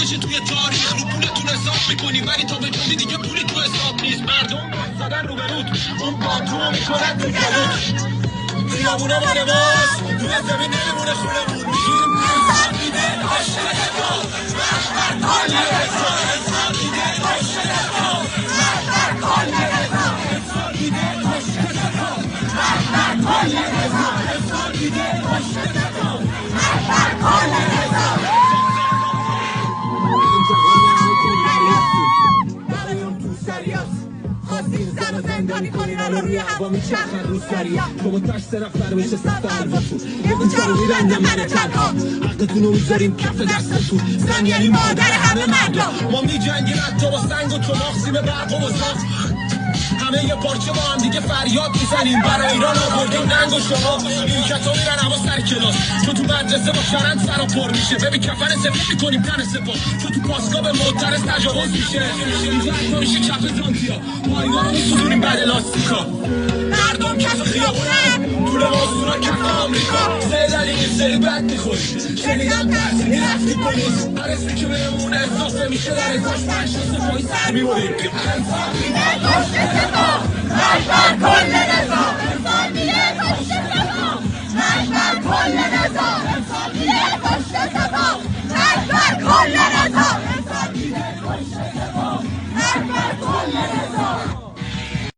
بشه توی تاریخ رو پولتون حساب میکنی ولی تا به جدی دیگه پولی تو حساب نیست. مردم زدن رو به رود اون بانتو میکنن تو جلوت خیابونا مال ماست روی زمین نمیمونه خونمون میگیم انسان میده عاشق تو مرد کل رضا انسان میده عاشق تو مرد کل رضا انسان میده عاشق تو مرد کل رضا انسان میده عاشق تو مرد کل رضا خواستین زن و زندانی کنین الان روی هوا میچرخن رو سریا شما تاش طرف برمیشه سخت حرفاتون یه بچه رو میبندم من تنها حقتون رو میذاریم کف دستتون زن یعنی مادر همه مردم ما میجنگیم حتی با سنگ و چماق سیم برق و ساخت همه یه پارچه با هم دیگه فریاد میزنیم برای ایران آوردیم ننگ و شما این کتا میرن هوا سر کلاس چون تو مدرسه با شرن سرا پر میشه ببین کفن سفید میکنیم تن سپا چون تو پاسگاه به معترض تجاوز میشه اینجا حتی میشه چپ زانتیا پایگاه رو میسودونیم بعد لاستیکا مردم کف خیابونن تو لباسونا کف آمریکا زیدلی یه سری بد میخوریم شنیدم درسی میرفتی پلیس هر اسمی که بهمون اضافه میشه در ازاش پنج تا سپاهی سر میبریم انسان میده عاشق تو مرد کل